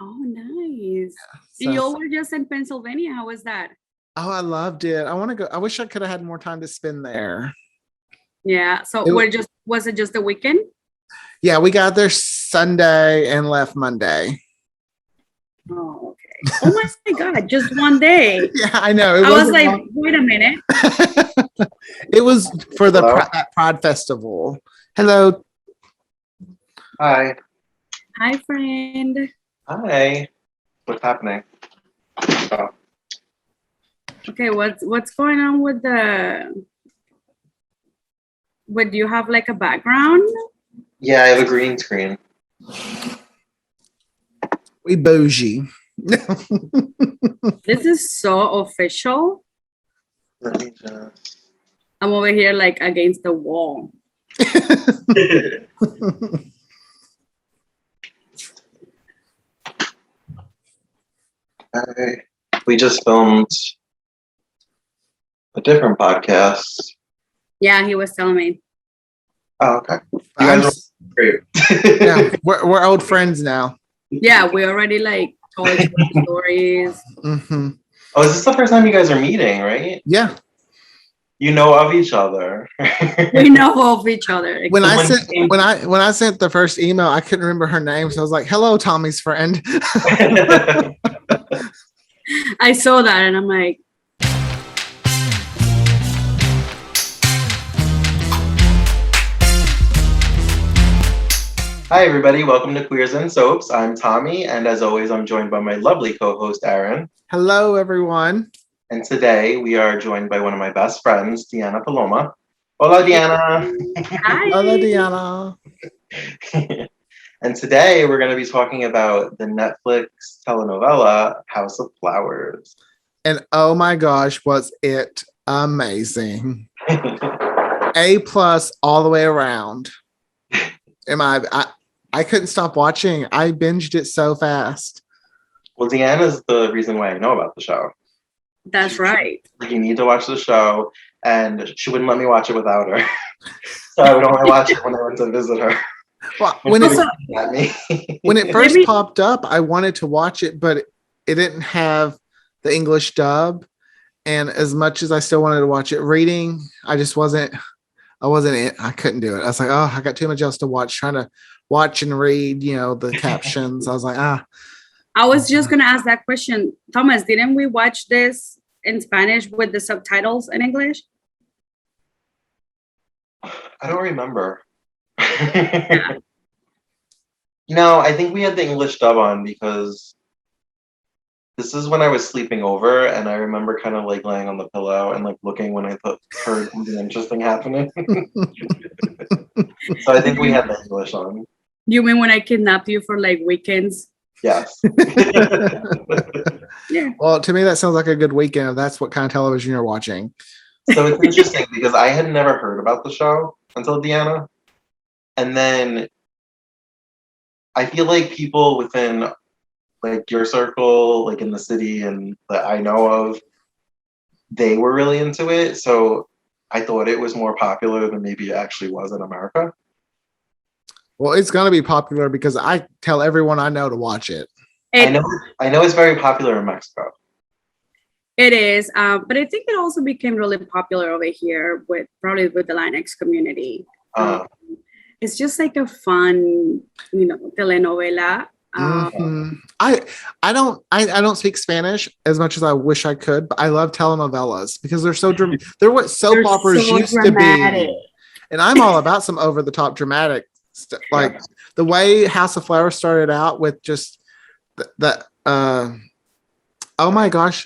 Oh, nice. So, You all were just in Pennsylvania. How was that? oh, I loved it. I want to go. I wish I could have had more time to spend there. Yeah. So It- was it just the weekend? yeah, we got there Sunday and left Monday. Oh, okay. Oh my God, just one day. Yeah, I know. I was like, wait a minute. It was for the Hello? Prod Festival. Hello. Hi. Hi, friend. Hi. What's happening? Oh, Okay, what's going on with do you have like a background? yeah, I have a green screen. We bougie. This is so official. Let me just... I'm over here like against the wall. Hi. We just filmed a different podcast. Yeah, he was telling me. Oh, okay. You I'm guys are great. yeah, we're old friends now. Yeah, we already like told each other stories. Hmm. Oh, is this the first time you guys are meeting, right? Yeah. You know of each other. We know of each other. When I sent the first email, I couldn't remember her name, so I was like, "Hello, Tommy's friend." I saw that and I'm like, Hi, everybody. Welcome to Queers and Soaps. I'm Tommy, and as always, I'm joined by my lovely co-host, Aaron. Hello, everyone. And today we are joined by one of my best friends, Diana Paloma. Hola, Diana. hi. Hello, Diana. And today we're going to be talking about the Netflix telenovela House of Flowers. And oh my gosh, was it amazing. A+ all the way around. I couldn't stop watching. I binged it so fast. Well, Deanna's the reason why I know about the show. That's right. You need to watch the show, and she wouldn't let me watch it without her. So I would only watch it when I went to visit her. Well, when it first popped up, I wanted to watch it, but it didn't have the English dub. And as much as I still wanted to watch it, reading, I couldn't do it. I was like, oh, I got too much else to watch, trying to watch and read, the captions. I was like, I was just going to ask that question. Thomas, didn't we watch this in Spanish with the subtitles in English? I don't remember. Yeah. No, I think we had the English dub on because this is when I was sleeping over, and I remember kind of like laying on the pillow and like looking when I heard something interesting happening. So I think we had the English on. You mean when I kidnapped you for like weekends? Yes. Yeah. Well, to me, that sounds like a good weekend if that's what kind of television you're watching. So it's interesting because I had never heard about the show until Diana. And then I feel like people within like your circle, like in the city and that I know of, they were really into it. So I thought it was more popular than maybe it actually was in America. Well, it's going to be popular because I tell everyone I know to watch it. I know it's very popular in Mexico. It is, but I think it also became really popular over here with the Latinx community. It's just like a fun, telenovela. I don't speak Spanish as much as I wish I could, but I love telenovelas because they're what soap operas used to be. And I'm all about some over the top dramatic stuff. Like the way House of Flowers started out with just oh my gosh,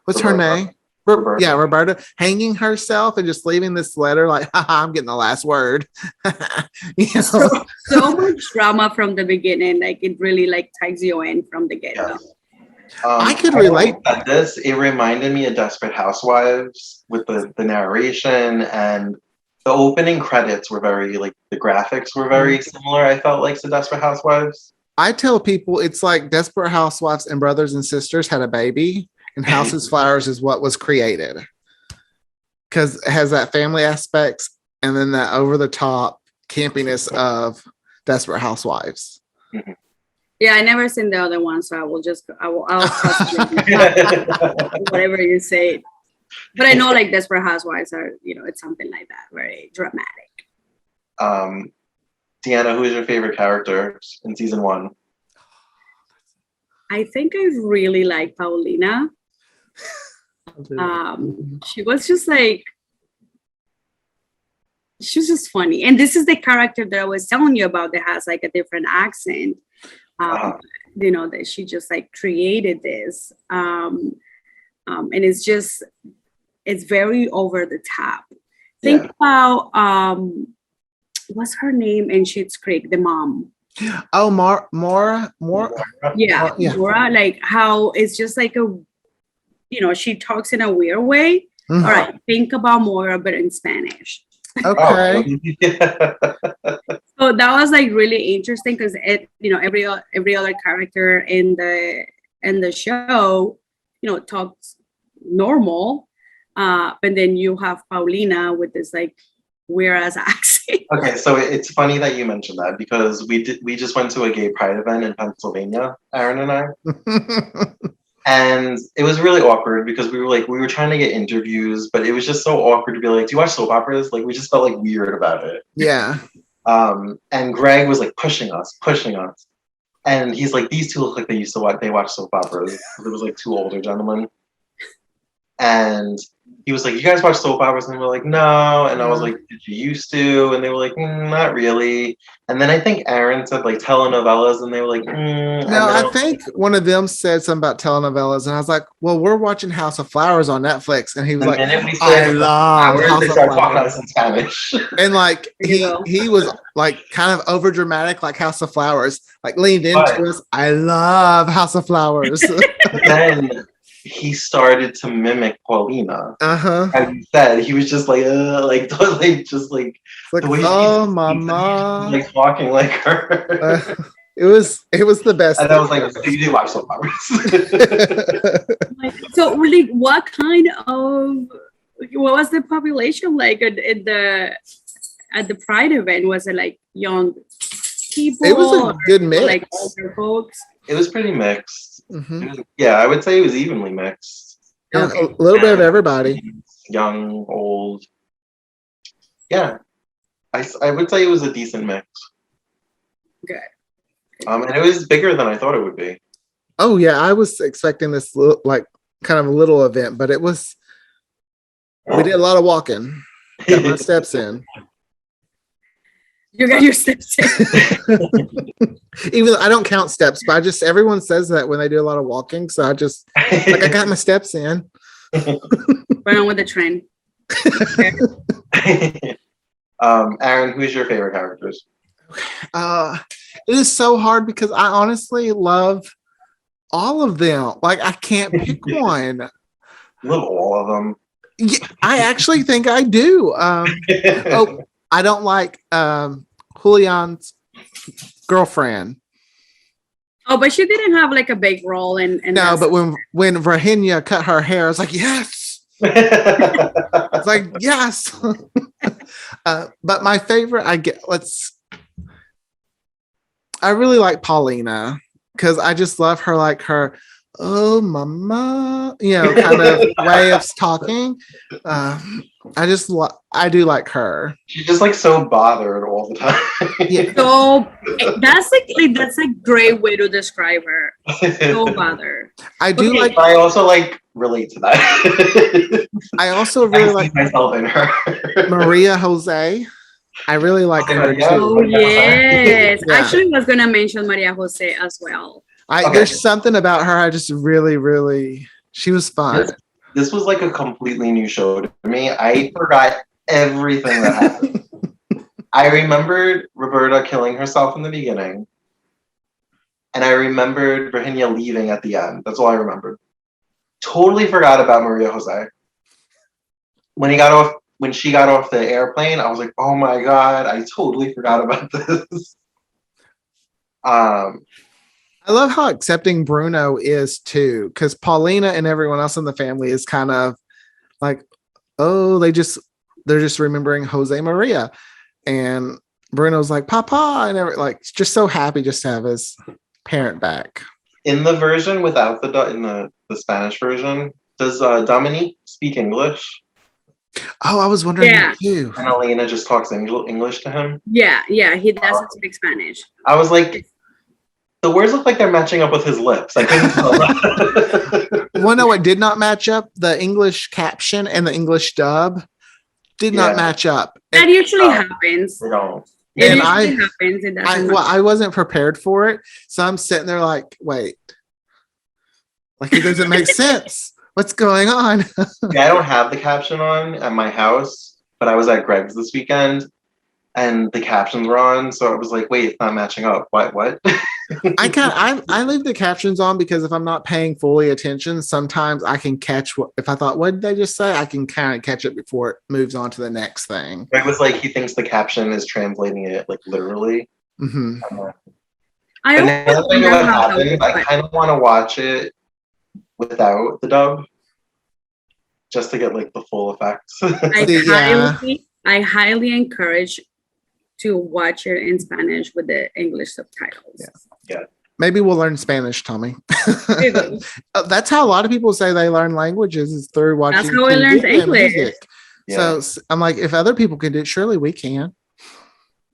what's her name? Roberta. Yeah, Roberta hanging herself and just leaving this letter like, I'm getting the last word. So much drama from the beginning. Like it really like ties you in from the get-go. Yes. I could relate. It reminded me of Desperate Housewives with the narration, and the opening credits were very like the graphics were very similar. I felt like to Desperate Housewives. I tell people it's like Desperate Housewives and Brothers and Sisters had a baby. And House of Flowers is what was created because it has that family aspects and then that over the top campiness of Desperate Housewives. Mm-hmm. Yeah, I never seen the other one, so I'll trust you whatever you say. But I know like Desperate Housewives are, it's something like that, very dramatic. Deanna, who is your favorite character in season 1? I think I really like Paulina. She was just like, she's just funny. And this is the character that I was telling you about that has like a different accent. That she just like created this. And it's very over the top. Think about what's her name in Schitt's Creek, the mom. Oh, Maura. Yeah, Maura. Like how it's just like she talks in a weird way. All right, think about Maura, but in Spanish. Okay. So that was like really interesting because every other character in the show talks normal, but then you have Paulina with this like weird ass accent. Okay, so it's funny that you mentioned that because we just went to a gay pride event in Pennsylvania, Aaron and I. And it was really awkward because we were trying to get interviews, but it was just so awkward to be like, do you watch soap operas? Like we just felt like weird about it. Yeah. And Greg was like pushing us. And he's like, these two look like they watch soap operas. It was like 2 older gentlemen. And he was like, you guys watch soap operas? And we're like, no. And I was like, did you used to? And they were like, not really. And then I think Aaron said like telenovelas, and they were like, no, I think one of them said something about telenovelas, and I was like, well, we're watching House of Flowers on Netflix. And he was like, I love House of Flowers in Spanish. And like he was like kind of over dramatic, like House of Flowers, like leaned into us. I love House of Flowers. Then he started to mimic Paulina. As you said, he was just like just like oh, mama, like talking like her. It was the best. And I was like, you do watch soap operas. So, like, what was the population like at the Pride event? Was it like young people? It was a good mix. Like older folks. It was pretty mixed. Yeah, I would say it was evenly mixed. Yeah, a little bit of everybody. Young, old. Yeah. I would say it was a decent mix. Good. And it was bigger than I thought it would be. Oh yeah, I was expecting this like kind of a little event, but we did a lot of walking. Got my steps in. You got your steps in. Even though I don't count steps, but everyone says that when they do a lot of walking. So I got my steps in. Right on with the trend. Aaron, who's your favorite characters? It is so hard because I honestly love all of them. Like I can't pick one. Love all of them. Yeah, I actually think I do. I don't like Julian's girlfriend. Oh, but she didn't have like a big role in no, but when Virginia cut her hair, I was like, yes. It's like, yes. But my favorite, I really like Paulina because I just love her, like her, oh, mama, kind of way of talking. I do like her. She's just like so bothered all the time. Yeah. So that's a great way to describe her. So bothered. I do like. I also like relate to that. I also really like myself in her. Maria Jose. I really like her too. Oh yes, yeah. Actually, I was gonna mention Maria Jose as well. There's something about her. I just really, really. She was fun. This was like a completely new show to me. I forgot everything that happened. I remembered Roberta killing herself in the beginning. And I remembered Virginia leaving at the end. That's all I remembered. Totally forgot about Maria Jose. When she got off the airplane, I was like, oh my God, I totally forgot about this. I love how accepting Bruno is too, because Paulina and everyone else in the family is kind of like, oh, they're just remembering Jose Maria, and Bruno's like Papa, and just so happy just to have his parent back. In the version without in the Spanish version, does Dominique speak English? Oh, I was wondering that too. And Elena just talks English to him? Yeah, he doesn't speak Spanish. I was like, the words look like they're matching up with his lips. I couldn't tell that. Well, no, it did not match up. The English caption and the English dub did not match up. That usually happens. It usually happens. It doesn't I wasn't prepared for it. So I'm sitting there like, wait. Like, it doesn't make sense. What's going on? I don't have the caption on at my house, but I was at Greg's this weekend and the captions were on. So I was like, wait, it's not matching up. What? I leave the captions on because if I'm not paying fully attention, sometimes I can catch if I thought, what did they just say? I can kind of catch it before it moves on to the next thing. Greg was like, he thinks the caption is translating it like literally. Mm-hmm. I kind of want to watch it without the dub just to get like the full effects. I highly encourage to watch it in Spanish with the English subtitles. Yeah. Maybe we'll learn Spanish, Tommy. That's how a lot of people say they learn languages is through watching. That's how we learn English. Yeah. So I'm like, if other people can do it, surely we can.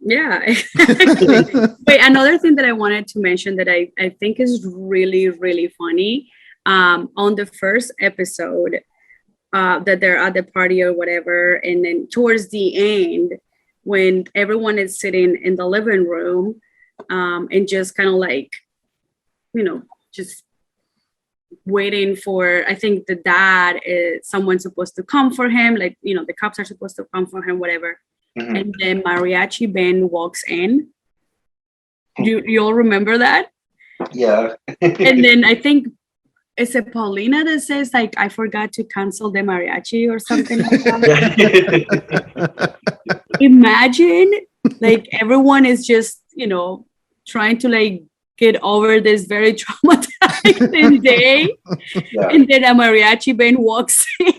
Yeah, exactly. Wait, another thing that I wanted to mention that I think is really, really funny. On the first episode, that they're at the party or whatever, and then towards the end, when everyone is sitting in the living room, and just kind of like, just waiting for, I think the dad is someone's supposed to come for him, like, the cops are supposed to come for him, whatever. Mm-hmm. And then mariachi band walks in. You all remember that? Yeah. And then I think it's a Paulina that says like, I forgot to cancel the mariachi or something like that. Imagine like everyone is just, trying to like get over this very traumatizing day. Yeah. And then a mariachi band walks in.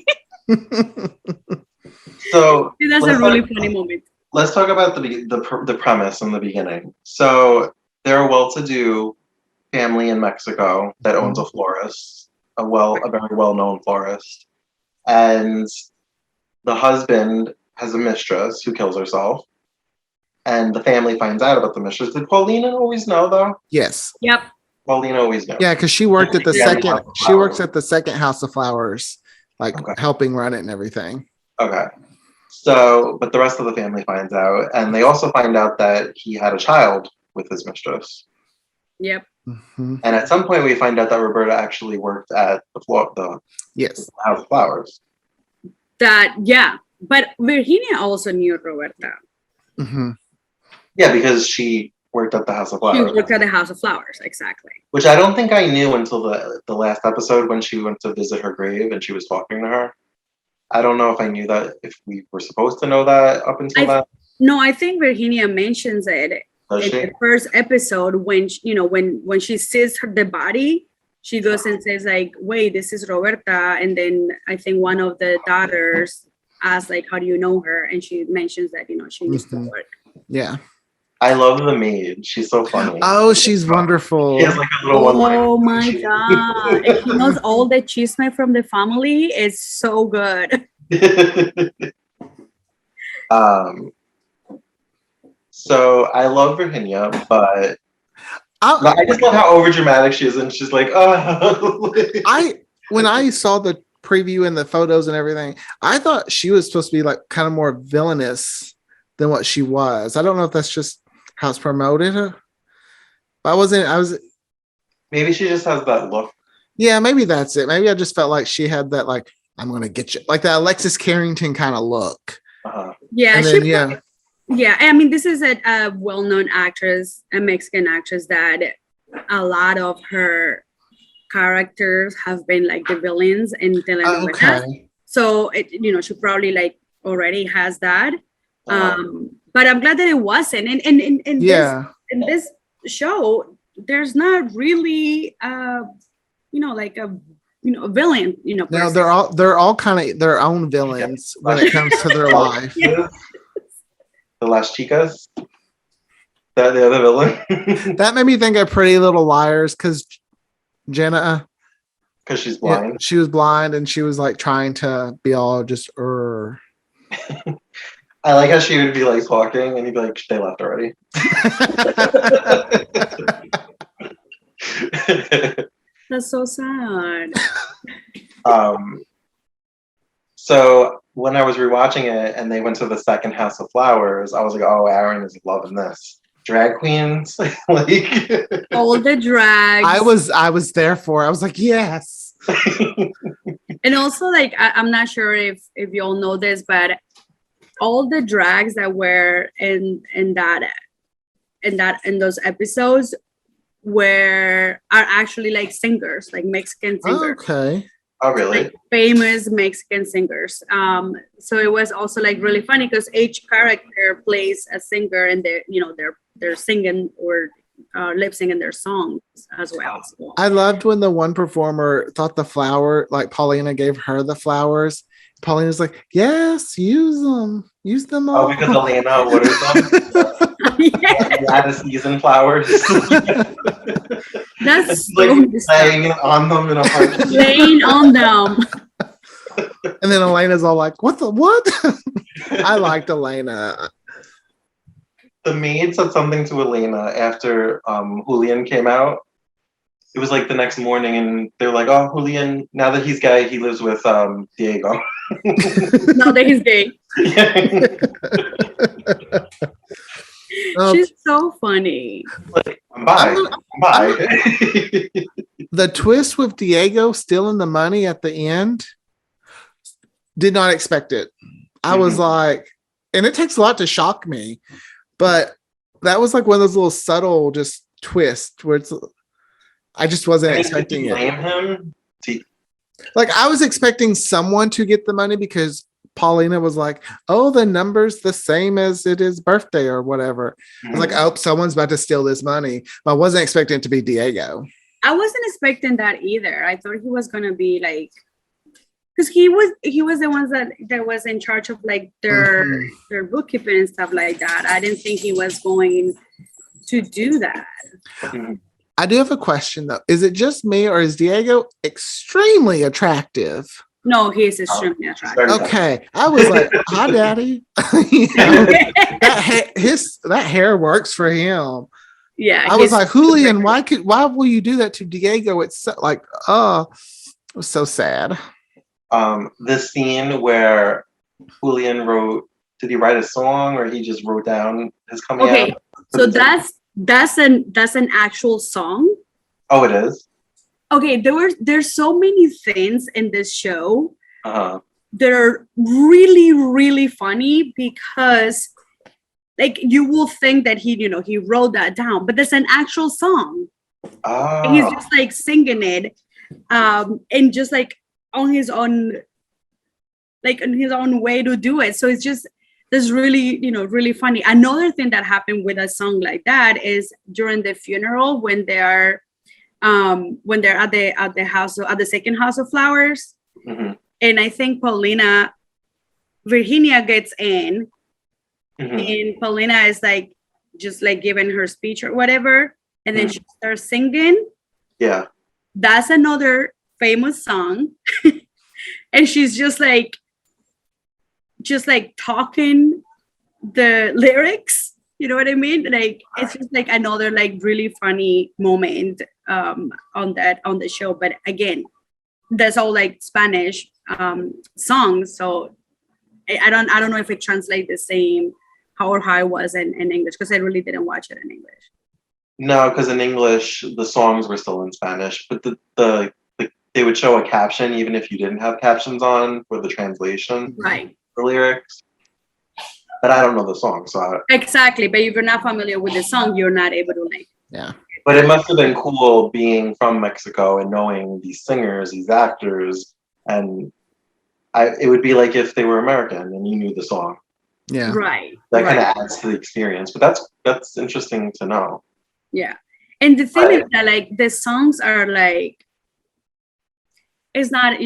So that's a really funny moment. Let's talk about the premise in the beginning. So they're a well-to-do family in Mexico that owns a florist, a very well-known florist, and the husband has a mistress who kills herself, and the family finds out about the mistress. Did Paulina always know, though? Yes. Yep. Paulina always knows. Yeah, because she worked at the second. She works at the second House of Flowers, like helping run it and everything. Okay. So, but the rest of the family finds out, and they also find out that he had a child with his mistress. Yep. Mm-hmm. And at some point, we find out that Roberta actually worked at the House of Flowers. But Virginia also knew Roberta. Mm-hmm. Yeah, because she worked at the House of Flowers. She worked at the House of Flowers, exactly. Which I don't think I knew until the last episode when she went to visit her grave and she was talking to her. I don't know if I knew that, if we were supposed to know that up until that. No, I think Virginia mentions it in the first episode when when she sees the body, she goes and says like, "Wait, this is Roberta," and then I think one of the daughters asks like, "How do you know her?" And she mentions that she used to work. Yeah. I love the maid. She's so funny. Oh, she's wonderful. She has like a little one. Oh my god! And she knows all the chisme from the family. It's so good. So I love Virginia, but I just love how overdramatic she is, and she's like, oh. When I saw the preview and the photos and everything, I thought she was supposed to be like kind of more villainous than what she was. I don't know if that's just how it's promoted. Maybe she just has that look. Yeah, maybe that's it. Maybe I just felt like she had that like, I'm gonna get you, like that Alexis Carrington kind of look. Yeah, yeah. I mean, this is a well-known actress, a Mexican actress that a lot of her characters have been like the villains in telenovelas. Okay. So she probably like already has that. But I'm glad that it wasn't. And in this show, there's not really like a villain. No, they're all kind of their own villains when it comes to their life. The Las Chicas. That the other villain. That made me think of Pretty Little Liars because Jenna, because she's blind. she was blind and she was like trying to be all just I like how she would be like talking and he'd be like, they left already. That's so sad. So when I was rewatching it and they went to the second House of Flowers, I was like, oh, Aaron is loving this. Drag queens, like all the drags. I was there for. I was like, yes. And also, like, I'm not sure if you all know this, but all the drags that were in those episodes are actually like singers, like Mexican singers. Okay. Oh, really? Like famous Mexican singers. So it was also like really funny because each character plays a singer, and they're singing or lip singing their songs as well. So. I loved when the one performer thought the flower, like Paulina gave her the flowers. Paulina's like, yes, use them all. Oh, because Elena, what is them? Yeah, the season flowers. That's like so laying on them in a heart. Laying on them. And then Elena's all like, what? I liked Elena. The maid said something to Elena after Julian came out. It was like the next morning, and they're like, "Oh, Julian, now that he's gay, he lives with Diego." Now that he's gay. She's so funny. Like, I'm bi. The twist with Diego stealing the money at the end, did not expect it. I was like, and it takes a lot to shock me, but that was like one of those little subtle just twists where I just wasn't expecting it. Blame him? Like I was expecting someone to get the money because Paulina was like, oh, the number's the same as it is birthday or whatever. I was like, oh, someone's about to steal this money. But I wasn't expecting it to be Diego. I wasn't expecting that either. I thought he was gonna be like, because he was the ones that was in charge of like their bookkeeping and stuff like that. I didn't think he was going to do that. I do have a question though. Is it just me or is Diego extremely attractive? No, he is extremely attractive. Okay. I was like, hi, daddy. That hair works for him. Yeah. I was like, Julian, why will you do that to Diego? It's so, like, oh, it was so sad. The scene where Julian did he write a song or he just wrote down his coming out? Okay, so that's an actual song. Oh, it is? Okay, there's so many things in this show that are really, really funny because like you will think that he wrote that down, but there's an actual song. Oh. And he's just like singing it and just like on his own way to do it. So it's just this really, really funny. Another thing that happened with a song like that is during the funeral when they're at the second House of Flowers. And I think Virginia gets in and Paulina is like just like giving her speech or whatever, and then she starts singing. Yeah, that's another famous song. And she's just like talking the lyrics, you know what I mean? Like it's just like another like really funny moment on the show. But again, that's all like Spanish songs, so I don't know if it translates the same how it was in English, because I really didn't watch it in English. No, because in English the songs were still in Spanish, but they would show a caption even if you didn't have captions on for the translation, right? The lyrics. But I don't know the song, so exactly. But if you're not familiar with the song, you're not able to like. Yeah. But it must have been cool being from Mexico and knowing these singers, these actors, and it would be like if they were American and you knew the song. Yeah. Right. That kind of adds to the experience. But that's interesting to know. Yeah. And the thing is that like the songs are like, it's not,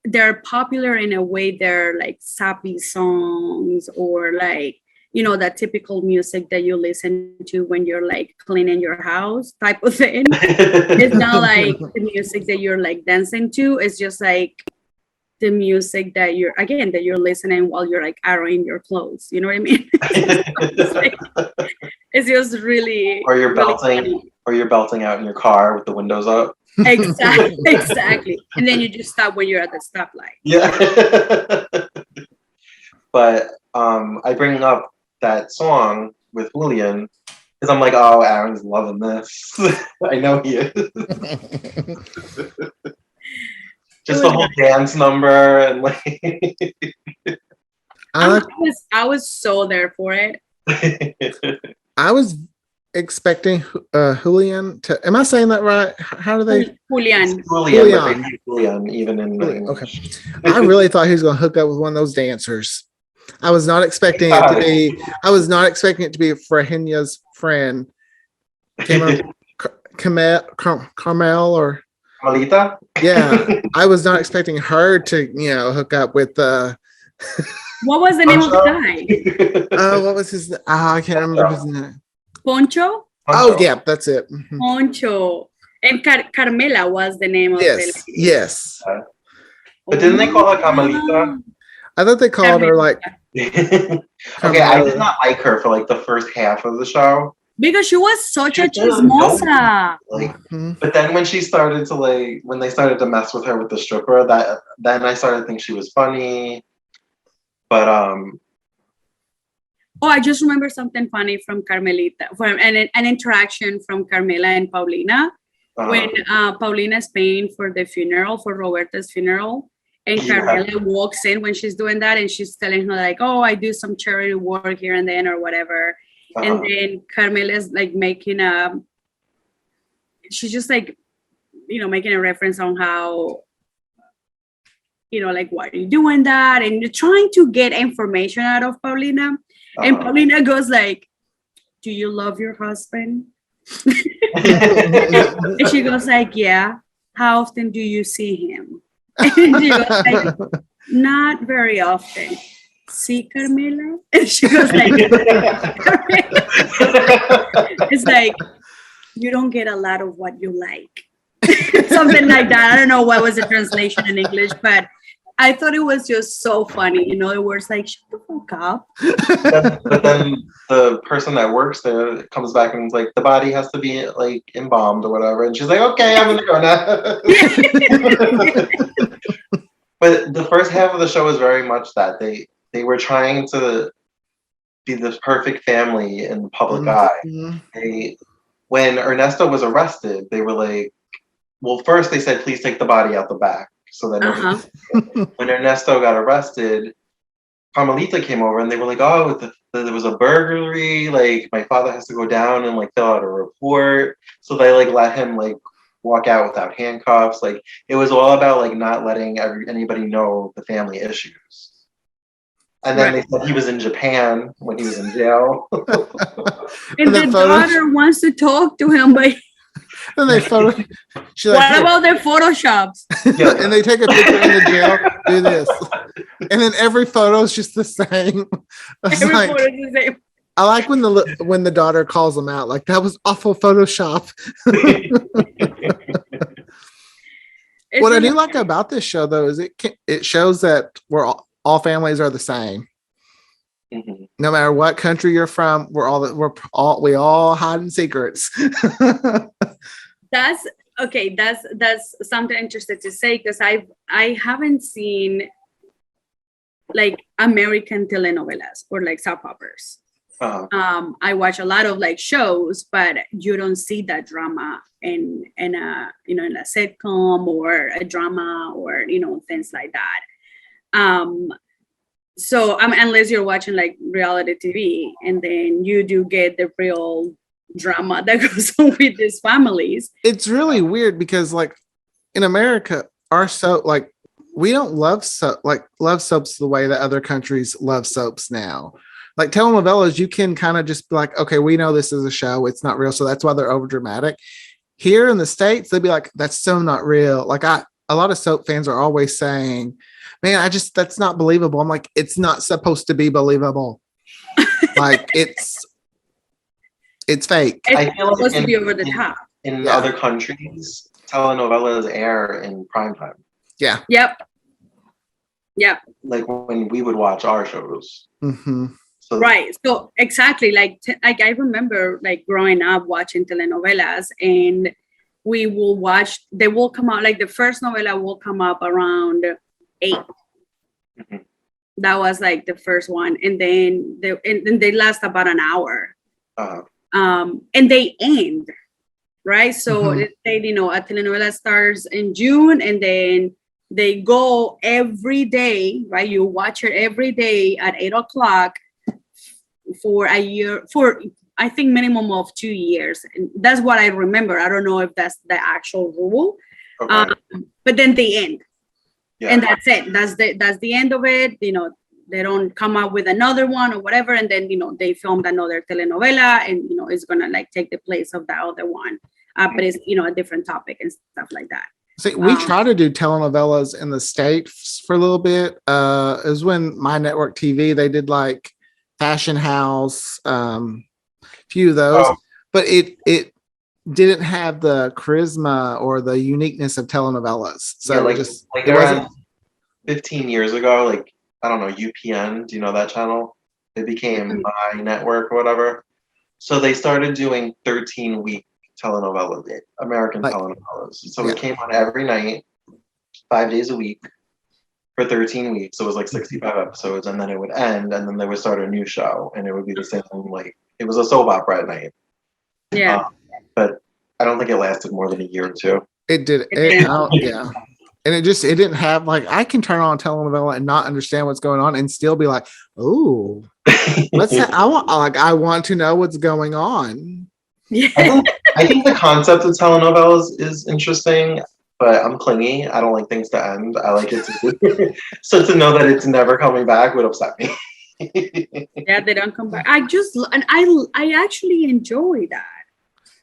they're popular in a way. They're like sappy songs or like that typical music that you listen to when you're like cleaning your house type of thing. It's not like the music that you're like dancing to. It's just like the music that you're listening while you're like ironing your clothes. You know what I mean? It's just really, or you're really belting, funny. or you're belting out in your car with the windows up. Exactly. And then you just stop when you're at the stoplight. Yeah. But I bring up that song with Julian because I'm like, oh, Aaron's loving this. I know he is. Just the whole dance number and like. I was so there for it. I was expecting Julian to. Am I saying that right? How do they? Julian. Julian, even in English. Okay. I really thought he was going to hook up with one of those dancers. I was not expecting it to be. I was not expecting it to be Frehenya's friend, Carmel or Carmelita. Yeah, I was not expecting her to hook up with What was the name of the guy? What was his? I can't remember his name. Poncho. Oh yeah, that's it. Mm-hmm. Poncho. And Carmela was the name of the Yes. But didn't they call her Carmelita? I thought they called her like. Okay, I did not like her for like the first half of the show because she was such a chismosa. But then when she started to when they started to mess with her with the stripper, then I started to think she was funny. But I just remember something funny from Carmelita, from an interaction from Carmela and Paulina when Paulina is paying for the funeral, for Roberta's funeral. And Carmela walks in when she's doing that and she's telling her like, oh, I do some charity work here and then or whatever. And then Carmela is like she's just like, making a reference on how, like, why are you doing that? And you're trying to get information out of Paulina. And Paulina goes like, do you love your husband? And she goes like, yeah. How often do you see him? And she goes like, not very often. See, Carmela? And she goes like, it's like, you don't get a lot of what you like. Something like that. I don't know what was the translation in English, but I thought it was just so funny. The words like, shut the fuck up. But then the person that works there comes back and is like, the body has to be like embalmed or whatever. And she's like, okay, I'm gonna go now. But the first half of the show was very much that they were trying to be the perfect family in the public eye. When Ernesto was arrested, they were like, well, first they said, please take the body out the back. So then when Ernesto got arrested, Carmelita came over and they were like, oh, there was a burglary. Like, my father has to go down and like fill out a report. So they like let him like walk out without handcuffs. Like, it was all about like not letting anybody know the family issues. And then they said he was in Japan when he was in jail. And the daughter wants to talk to him, but and they photo. What about their photoshops? Yeah, and they take a picture in the jail. Do this, and then every photo is just the same. Every photo is the same. I like when the daughter calls them out, like that was awful Photoshop. What I do like about this show, though, is it shows that all families are the same. Mm-hmm. No matter what country you're from, we all hide in secrets. That's okay. That's something interesting to say because I haven't seen like American telenovelas or like soap operas. I watch a lot of like shows, but you don't see that drama in a in a sitcom or a drama or things like that. So unless you're watching like reality TV, and then you do get the real drama that goes on with these families. It's really weird because like in America, our soap, like we don't love soaps the way that other countries love soaps now. Like telenovelas, you can kind of just be like, okay, we know this is a show, it's not real, so that's why they're over dramatic. Here in the States, they'd be like, that's so not real. Like a lot of soap fans are always saying, man, that's not believable. I'm like, it's not supposed to be believable. Like it's fake. I feel like supposed to be over the top. In other countries, telenovelas air in prime time. Yeah. Yep. Like when we would watch our shows. Mm-hmm. So, right. So exactly, like I remember like growing up watching telenovelas, and we will watch. They will come out like the first novela will come up around 8. Mm-hmm. That was like the first one, and then they last about an hour. Uh-huh. And they end, right? So Mm-hmm. they, a telenovela starts in June, and then they go every day, right? You watch it every day at 8 o'clock for a year, for I think minimum of 2 years. And that's what I remember. I don't know if that's the actual rule, Okay. but then they end. Yeah. And that's it. That's the end of it. They don't come up with another one or whatever, and then they filmed another telenovela, and it's gonna like take the place of the other one, but it's a different topic and stuff like that. See, we try to do telenovelas in the States for a little bit. It was when My Network TV, they did like Fashion House, few of those, but it didn't have the charisma or the uniqueness of telenovelas. So like it wasn't 15 years ago, like I don't know, UPN, do you know that channel? It became My Network or whatever. So they started doing 13-week telenovelas, American telenovelas. So it came on every night, 5 days a week for 13 weeks. So it was like 65 episodes, and then it would end, and then they would start a new show, and it would be the same, like it was a soap opera at night. Yeah. But I don't think it lasted more than a year or two. It did. Yeah. And it didn't have like, I can turn on a telenovela and not understand what's going on and still be like, oh, what's that? I want to know what's going on. Yeah. I think the concept of telenovelas is interesting, but I'm clingy. I don't like things to end. I like it to so to know that it's never coming back would upset me. Yeah, they don't come back. I actually enjoy that.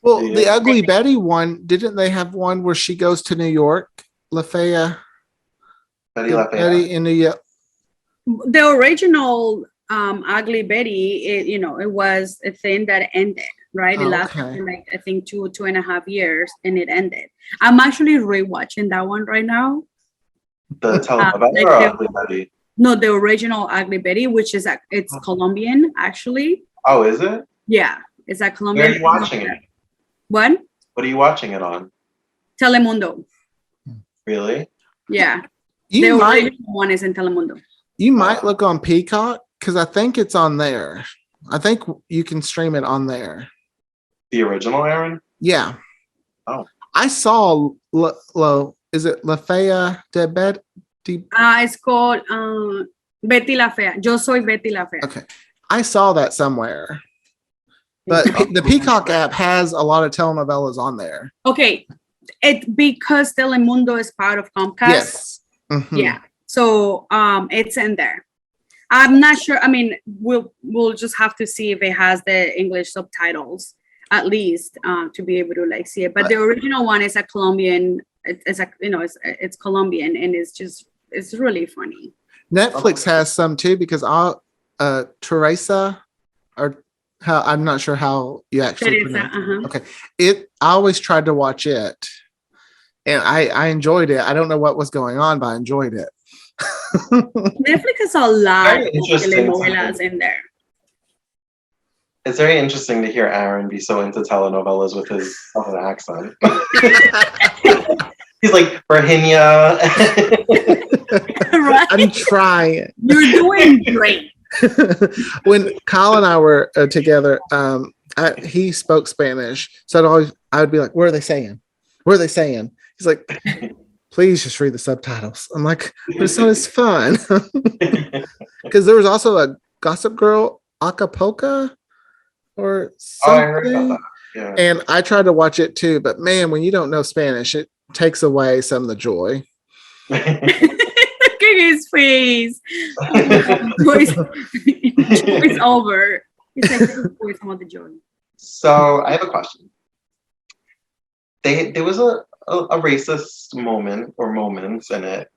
Well, the Ugly Betty one, didn't they have one where she goes to New York? Betty in New York. The original Ugly Betty, it was a thing that ended, right? It lasted for like I think 2.5 years, and it ended. I'm actually rewatching that one right now. The telenovela or Ugly Betty? No, the original Ugly Betty, which is it's Colombian actually. Oh, is it? Yeah, it's a Colombian. Where are you watching it? What? What are you watching it on? Telemundo. Really? Yeah. The original one is in Telemundo. You might look on Peacock because I think it's on there. I think you can stream it on there. The original, Aaron? Yeah. Oh. I saw is it La Fea de Betty? It's called Betty la Fea. Yo soy Betty la Fea. Okay. I saw that somewhere. But the Peacock app has a lot of telenovelas on there. Okay. Because Telemundo is part of Comcast. Yes. Mm-hmm. Yeah. So it's in there. I'm not sure. I mean, we'll just have to see if it has the English subtitles at least to be able to like see it. But the original one is a Colombian. It's Colombian, and it's really funny. Netflix has some too because Teresa, or how, I'm not sure how you actually pronounce it. Okay, I always tried to watch it, and I enjoyed it. I don't know what was going on, but I enjoyed it. Netflix has a lot of telenovelas in there. It's very interesting to hear Aaron be so into telenovelas with his southern accent. He's like, Virginia. Right? I'm trying. You're doing great. When Kyle and I were together, he spoke Spanish, so I would be like, "What are they saying? What are they saying?" He's like, "Please just read the subtitles." I'm like, "But it's not as fun." Because there was also a Gossip Girl Acapulco or something. I heard about that. Yeah. And I tried to watch it too, but man, when you don't know Spanish, it takes away some of the joy. Look at his face. It's over. It's like some of the joy. So I have a question. There was a racist moment or moments in it.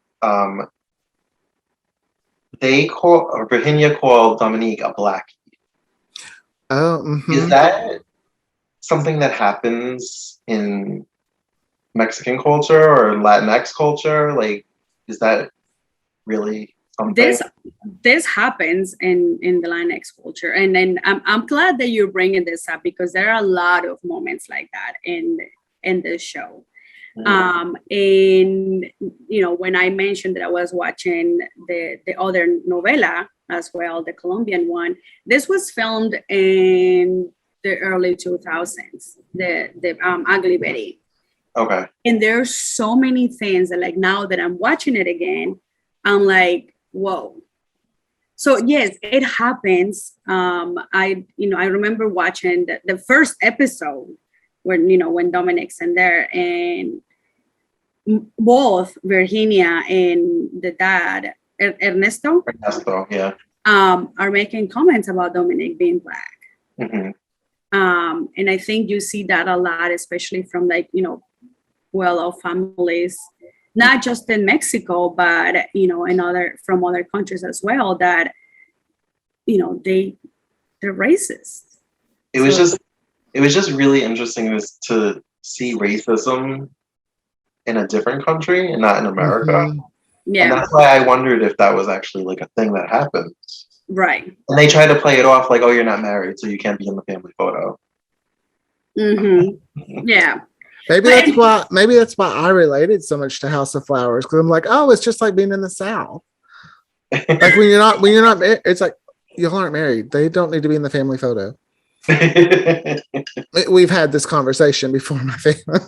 Virginia called Dominique a blackie. Oh, Is that something that happens in Mexican culture or Latinx culture? Like, is that really something? This happens in the Latinx culture, and then I'm glad that you're bringing this up because there are a lot of moments like that in this show. And when I mentioned that I was watching the other novela as well, the Colombian one, this was filmed in the early 2000s, the Ugly Betty. Okay. And there's so many things that, like, now that I'm watching it again, I'm like, whoa. So yes, it happens. I remember watching the first episode when Dominic's in there, and both Virginia and the dad, Ernesto, yeah, are making comments about Dominic being Black. Mm-hmm. And I think you see that a lot, especially from well-off families, not just in Mexico, but from other countries as well, that they're racist. It was just really interesting to see racism in a different country and not in America. Mm-hmm. Yeah. And that's why I wondered if that was actually like a thing that happened. Right. And they try to play it off like, oh, you're not married, so you can't be in the family photo. Mm-hmm. Yeah. Maybe that's why I related so much to House of Flowers, because I'm like, oh, it's just like being in the South. Like when you're not it's like, y'all aren't married. They don't need to be in the family photo. We've had this conversation before, my family.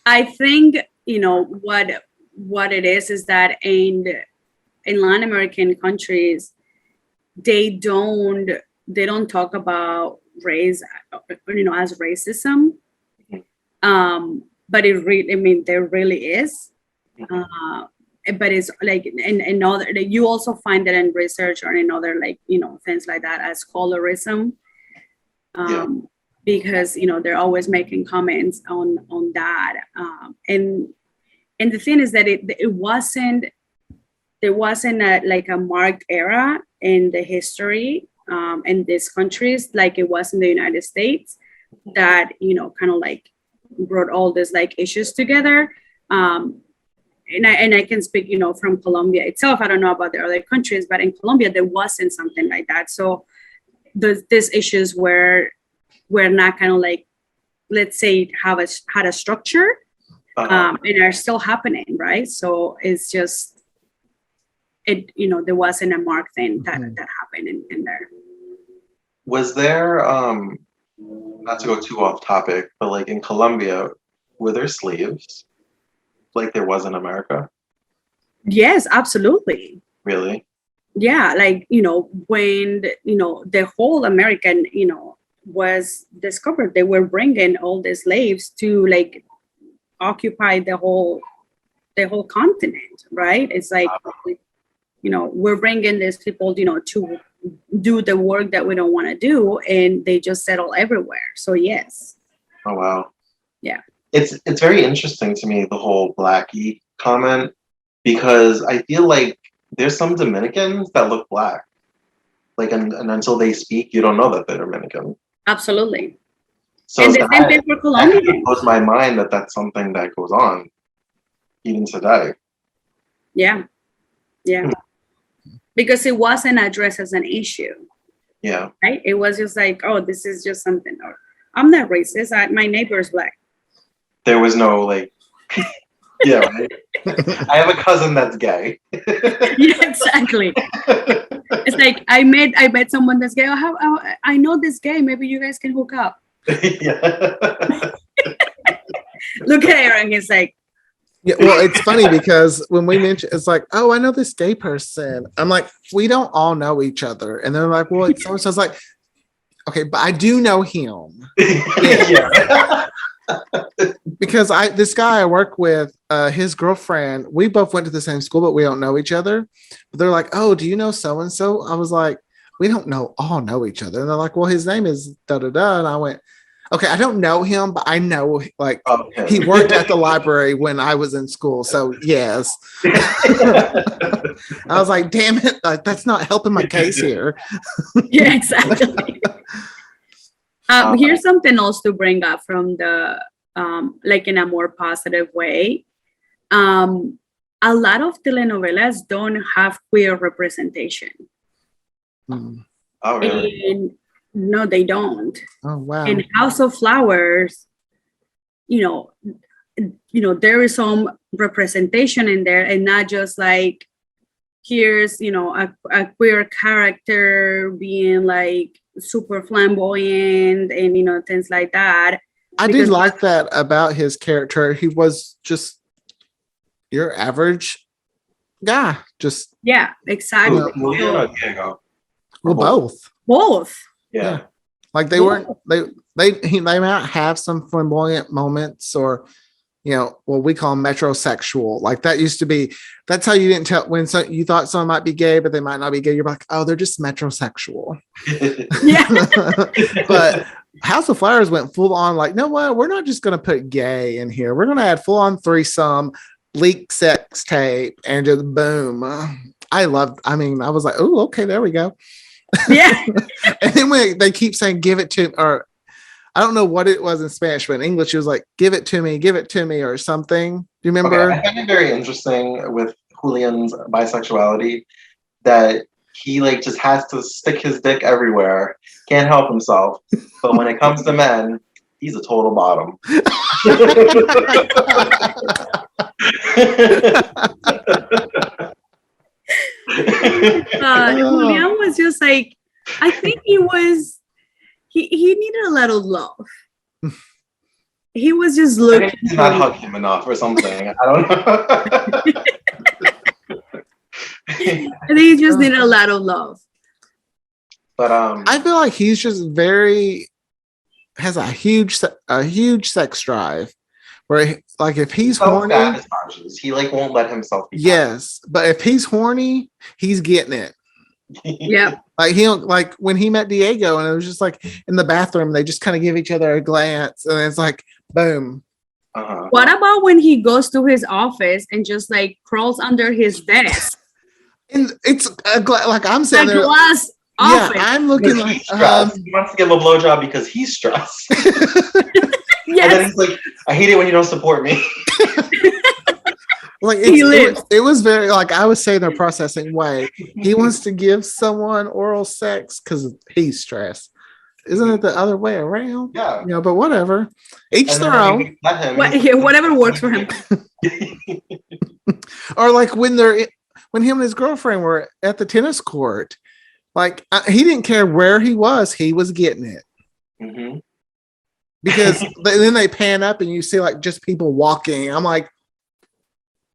I think what it is that in Latin American countries, they don't talk about race, as racism. But there really is. But it's like in other, you also find that in research or in other things like that as colorism. Because they're always making comments on that, and the thing is that there wasn't a marked era in the history in these countries like it was in the United States that kind of like brought all these issues together. And I can speak from Colombia itself. I don't know about the other countries, but in Colombia there wasn't something like that. So these issues were not kind of like, let's say, had a structure, and are still happening, right? So it's just there wasn't a marked thing that happened in there. Was there not to go too off topic, but like in Colombia, were there slaves like there was in America? Yes, absolutely. Really? Yeah, when the whole American was discovered, they were bringing all the slaves to occupy the whole continent, right? It's like we're bringing these people to do the work that we don't want to do, and they just settle everywhere. So yes. Oh wow. Yeah. It's very interesting to me, the whole Blackie comment, because I feel like there's some Dominicans that look Black, and until they speak, you don't know that they're Dominican. Absolutely. So and the same thing for Colombia. It blows my mind that that's something that goes on even today. Yeah. Because it wasn't addressed as an issue. Yeah. Right? It was just like, oh, this is just something. Or I'm not racist. My neighbor's Black. There was no yeah, right? I have a cousin that's gay. Yeah, exactly. It's like I met someone that's gay. I know this gay. Maybe you guys can hook up. Yeah. Look at Aaron. He's like. Yeah, well, it's funny because when we mention, it's like, oh, I know this gay person. I'm like, we don't all know each other, and they're like, well, so I was like, okay, but I do know him. Yeah. Because this guy I work with, his girlfriend, we both went to the same school, but we don't know each other. But they're like, oh, do you know so and so? I was like, we don't all know each other. And they're like, well, his name is da da da. And I went, okay, I don't know him, but I know he worked at the library when I was in school. So yes. I was like, damn it, that's not helping my case here. Yeah, exactly. Here's something else to bring up from the like in a more positive way. A lot of telenovelas don't have queer representation. Oh, really? And no, they don't. Oh, wow. In House of Flowers, there is some representation in there, and not just like here's a queer character being like super flamboyant and things like that. I did like that about his character. He was just your average guy. Just exactly. Julian or Diego? Well, both. Yeah. Like they weren't they might have some flamboyant moments, or what we call metrosexual. Like that used to be, that's how you didn't tell when you thought someone might be gay, but they might not be gay. You're like, oh, they're just metrosexual. Yeah. But House of Flowers went full on like, no, what? We're not just going to put gay in here. Then add full on threesome, leak sex tape, and just boom. I was like, oh, okay, there we go. Yeah. And then when they keep saying, give it to, or I don't know what it was in Spanish, but in English, it was like, give it to me, or something. Do you remember? Okay, I find it very interesting with Julian's bisexuality that he like just has to stick his dick everywhere, can't help himself. But when it comes to men, he's a total bottom. Julian was just like, I think he needed a lot of love. He was just looking. I did not hug him enough or something. I don't know. I think he just needed a lot of love. But I feel like he's just has a huge sex drive, where like if he's horny, he like won't let himself be. Yes, but if he's horny, he's getting it. Yeah. Like he don't, like when he met Diego, and it was just like in the bathroom, they just kind of give each other a glance, and it's like boom. Uh-huh. What about when he goes to his office and just like crawls under his desk? And it's like I'm saying, a glass office. Yeah, I'm looking like he wants to give a blowjob because he's stressed. Yes. And then he's like, I hate it when you don't support me. Like it was very like I was saying the processing way. He wants to give someone oral sex because he's stressed. Isn't it the other way around? Yeah. But whatever. Each their own. Whatever works for him. Or like when him and his girlfriend were at the tennis court, like he didn't care where he was getting it. Mm-hmm. Because then they pan up and you see like just people walking. I'm like,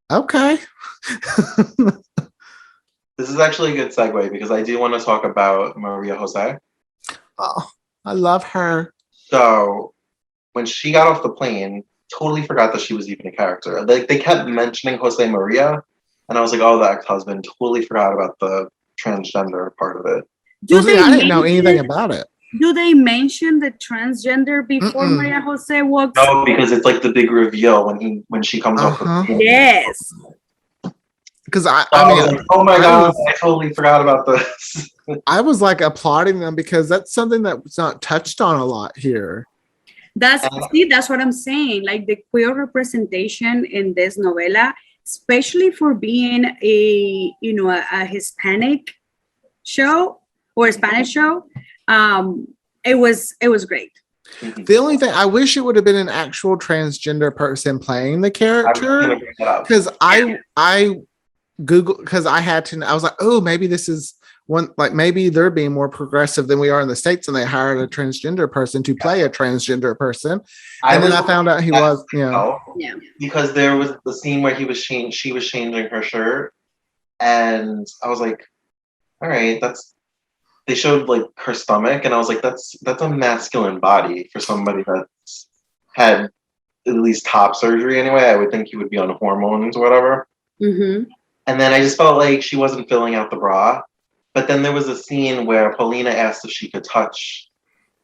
okay. This is actually a good segue because I do want to talk about Maria Jose. Oh, I love her. So when she got off the plane, totally forgot that she was even a character. Like they kept mentioning Jose Maria, and I was like, oh, the ex-husband. Totally forgot about the transgender part of it. I didn't know anything about it. Do they mention the transgender before Maria Jose walks? No, because it's like the big reveal when she comes off the plane. Yes. Because I mean, like, oh my god, I totally forgot about this. I was like applauding them because that's something that's not touched on a lot here. That's what I'm saying. Like the queer representation in this novela, especially for being a Hispanic show or a Spanish show, it was great. The only thing I wish it would have been an actual transgender person playing the character, because I Google because I was like, oh, maybe this is one, like maybe they're being more progressive than we are in the States, and they hired a transgender person to play a transgender person. And then I found out he was, because there was the scene where she was changing her shirt, and I was like, all right, they showed like her stomach, and I was like, that's a masculine body for somebody that's had at least top surgery anyway. I would think he would be on hormones or whatever. Mm-hmm. And then I just felt like she wasn't filling out the bra. But then there was a scene where Paulina asked if she could touch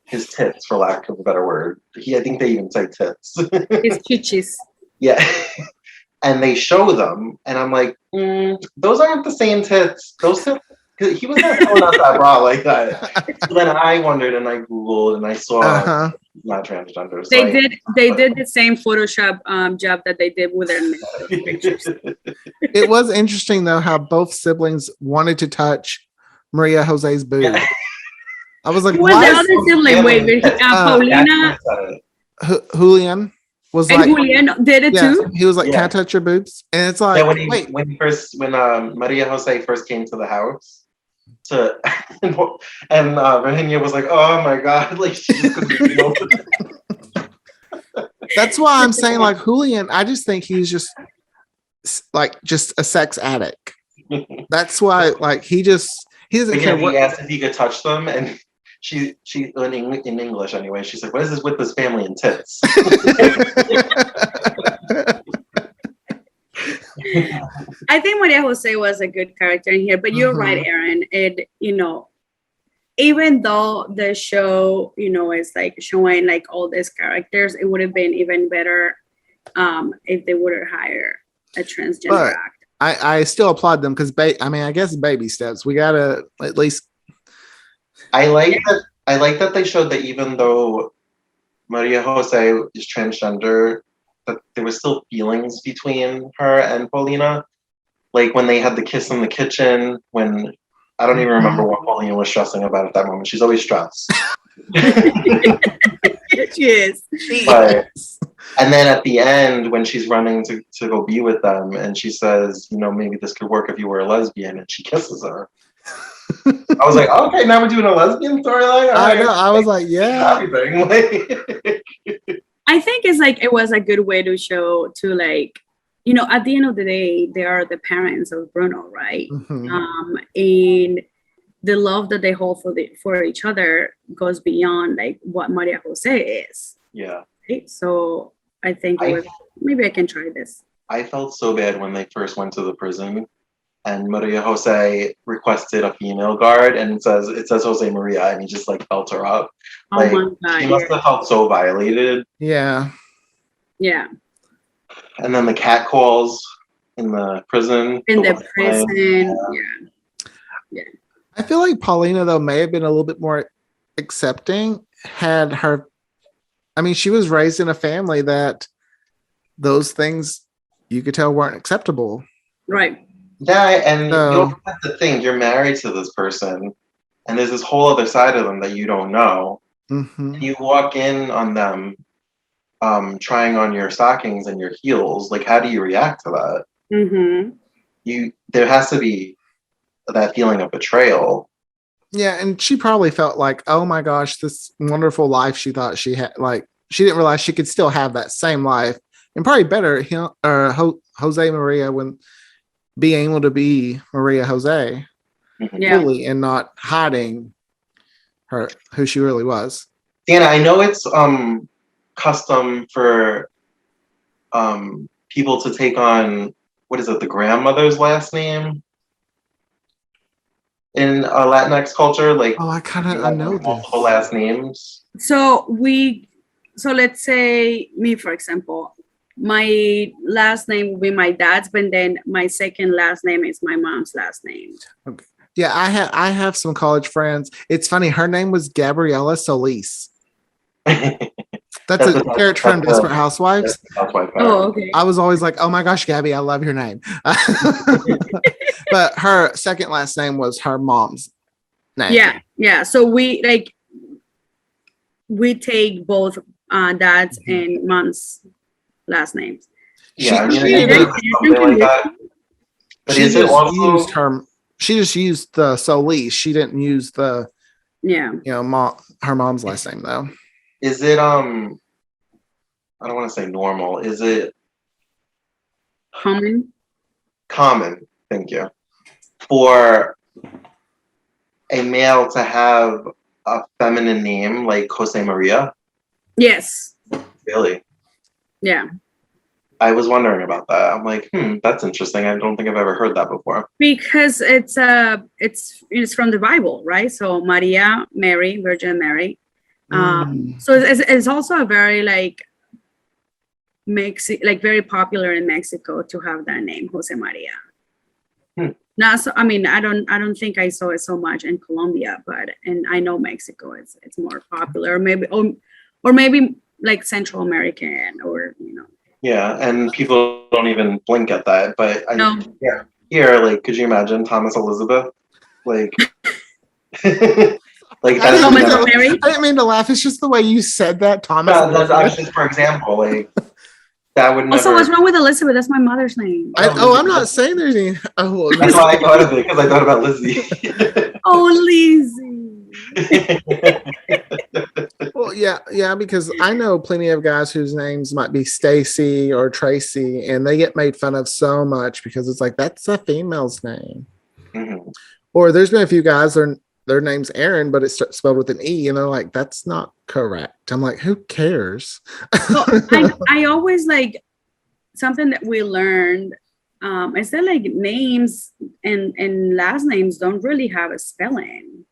his tits, for lack of a better word. I think they even say tits. His chichis. Yeah. And they show them, and I'm like, those aren't the same tits. Those tits because he was not pulling out that bra like that. So then I wondered, and I Googled, and I saw not transgender. So they did the same Photoshop job that they did with their pictures. It was interesting though how both siblings wanted to touch Maria Jose's boob. Yeah. I was like, who was the other sibling? Wait, Paulina, Julian was and like, Julian did it too. He was like, "Can I touch your boobs?" And it's like, when Maria Jose first came to the house, and Virginia was like, "Oh my god!" Like she just couldn't open it. That's why I'm saying, like, Julian, I just think he's just a sex addict. That's why, like, he doesn't care what. He asked if he could touch them, and she in English anyway. She's like, "What is this with this family and tits?" I think Maria Jose was a good character in here, but you're right, Aaron. Even though the show, is like showing like all these characters, it would have been even better if they would have hired a transgender actor. I still applaud them because I guess baby steps. We gotta at least. I like that they showed that even though Maria Jose is transgender, that there were still feelings between her and Paulina. Like when they had the kiss in the kitchen, when I don't even remember what Paulina was stressing about at that moment. She's always stressed. She is. And then at the end, when she's running to go be with them, and she says, maybe this could work if you were a lesbian, and she kisses her. I was like, okay, now we're doing a lesbian storyline. I know. I was like, yeah. I think it was a good way to show to like, at the end of the day, they are the parents of Bruno, right? Mm-hmm. And the love that they hold for each other goes beyond like what Maria Jose is. Yeah. Right? So I think maybe I can try this. I felt so bad when they first went to the prison, and Maria Jose requested a female guard, and it says Jose Maria, and he just like felt her up. Like, my God, he must have felt so violated. Yeah. Yeah. And then the cat calls in the prison. Yeah. I feel like Paulina though may have been a little bit more accepting had her. I mean, she was raised in a family that those things you could tell weren't acceptable. Right. Yeah, and you don't have to think you're married to this person, and there's this whole other side of them that you don't know. Mm-hmm. You walk in on them trying on your stockings and your heels. Like, how do you react to that? Mm-hmm. There has to be that feeling of betrayal. Yeah, and she probably felt like, oh my gosh, this wonderful life she thought she had. Like, she didn't realize she could still have that same life, and probably better, Jose Maria, when being able to be Maria Jose fully and not hiding who she really was. Diana, I know it's custom for people to take on, what is it, the grandmother's last name in Latinx culture. Like, I know multiple last names. So let's say me, for example, my last name will be my dad's, but then my second last name is my mom's last name. Okay. Yeah, I have some college friends. It's funny. Her name was Gabriela Solis. That's a character from Desperate Housewives. Oh, okay. I was always like, oh my gosh, Gabby, I love your name. But her second last name was her mom's name. Yeah. So we take both dad's and mom's last names. Yeah, something like that. But she just used the Solis. She didn't use the her mom's last name though. Is it I don't want to say normal. Is it common? Common, thank you. For a male to have a feminine name like Jose Maria? Yes. Really? Yeah. I was wondering about that. I'm like, that's interesting. I don't think I've ever heard that before. Because it's from the Bible, right? So Maria, Mary, Virgin Mary. So it's also a very very popular in Mexico to have that name, Jose Maria. Yeah, I mean, it is also custom for a male to have a feminine name like Jose Maria. Really? Yeah. So it's also a very like it's also a very like Mexico to have that name, Jose Maria. Not so. I mean, I don't think I saw it so much in Colombia, and I know Mexico. It's more popular, or maybe like Central American, or Yeah, and people don't even blink at that. But No. here, like, could you imagine Thomas Elizabeth? Like, like I that's didn't mean to laugh. It's just the way you said that, Thomas. no, that's just for example. Like that would never. Also, what's wrong with Elizabeth? That's my mother's name. I'm not saying there's any. Oh, that's why I thought of it, because I thought about Lizzie. Oh, Lizzie. Well, yeah, because I know plenty of guys whose names might be Stacy or Tracy, and they get made fun of so much because it's like that's a female's name. Mm-hmm. Or there's been a few guys their name's Aaron, but it's spelled with an E, and they're like, that's not correct. I'm like, who cares? Well, I always like something that we learned is that like names and last names don't really have a spelling.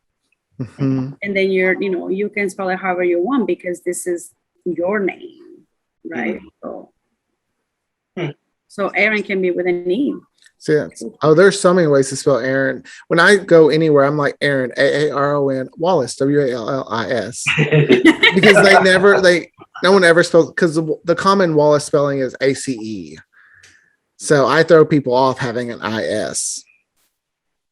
Mm-hmm. And then you can spell it however you want because this is your name, right? Mm-hmm. So Aaron can be with an E. There's so many ways to spell Aaron. When I go anywhere, I'm like Aaron, Aaron, Wallace, Wallis, because no one ever spells, because the common Wallace spelling is ACE. So I throw people off having an IS.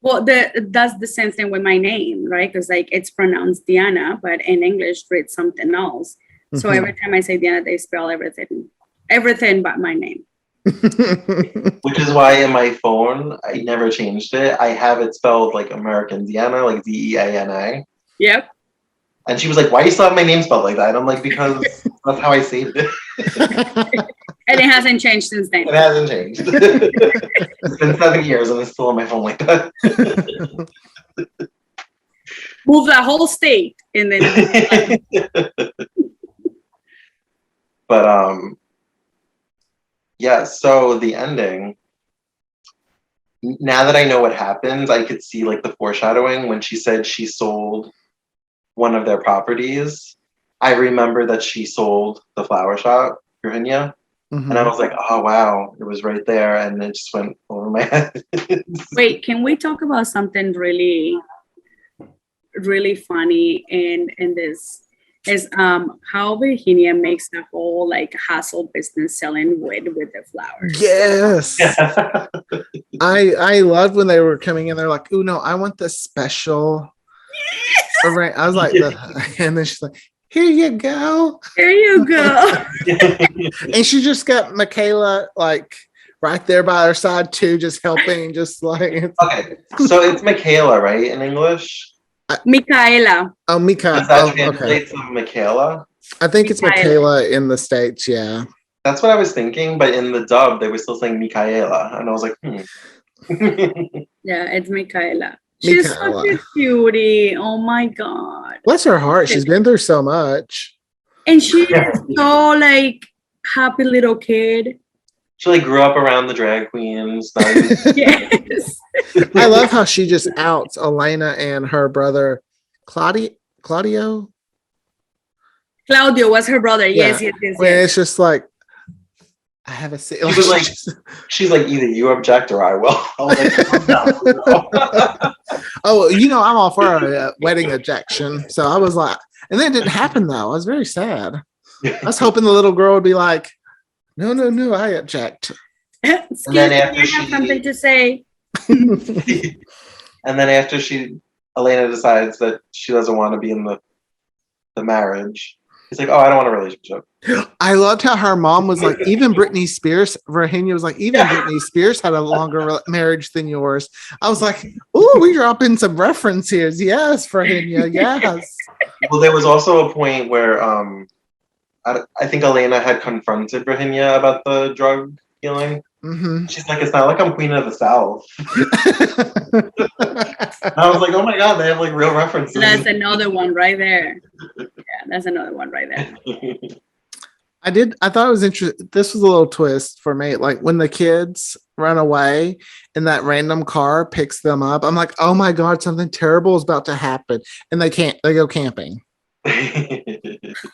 Well, that's the same thing with my name, right? Because like it's pronounced Diana, but in English it's something else. So every time I say Diana, they spell everything but my name. Which is why in my phone I never changed it. I have it spelled like American Diana, like Deana. Yep. And she was like, "Why you still have my name spelled like that?" And I'm like, "Because that's how I saved it." And it hasn't changed since then. It hasn't changed. It's been 7 years and it's still on my phone like that. Move the whole state and then. But yeah, so the ending, now that I know what happens, I could see like the foreshadowing when she said she sold one of their properties. I remember that she sold the flower shop, Virginia. Mm-hmm. And I was like, oh wow, it was right there, and it just went over my head. Wait, can we talk about something really, really funny in this? Is how Virginia makes the whole like hustle business selling wood with the flowers. Yes. I loved when they were coming in. They're like, "Oh no, I want the special." Yes! I was like, and then she's like, "Here you go. Here you go." And she just got Michaela like right there by her side too, just helping, just like. Okay, so it's Michaela, right, in English? Michaela. Oh, Michaela. Does that translate to Michaela? I think it's Michaela in the States, yeah. That's what I was thinking, but in the dub, they were still saying Michaela, and I was like, Yeah, it's Michaela. She's such a cutie. Oh my God. Bless her heart. She's been through so much. And she's so like happy little kid. She like grew up around the drag queens. Yes. I love how she just outs Elena and her brother Claudio. Claudio was her brother. Yeah. Yes. It's just like I have a seat. She's like, either you object or I will. Oh, I'm all for a wedding objection. So I was like, and then it didn't happen though. I was very sad. I was hoping the little girl would be like, no, I object. Excuse me, I have something to say. And then after Elena decides that she doesn't want to be in the marriage, he's like, "Oh, I don't want a relationship." I loved how her mom was like, even Britney Spears, Virginia was like, even Britney Spears had a longer marriage than yours. I was like, "Ooh, we dropping some references." Yes, Virginia, yes. Well, there was also a point where I think Elena had confronted Virginia about the drug dealing. Mm-hmm. She's like, "It's not like I'm Queen of the South." And I was like, "Oh my God, they have like real references." That's another one right there. Yeah, that's another one right there. I thought it was interesting. This was a little twist for me. Like when the kids run away and that random car picks them up, I'm like, oh my God, something terrible is about to happen. And they go camping.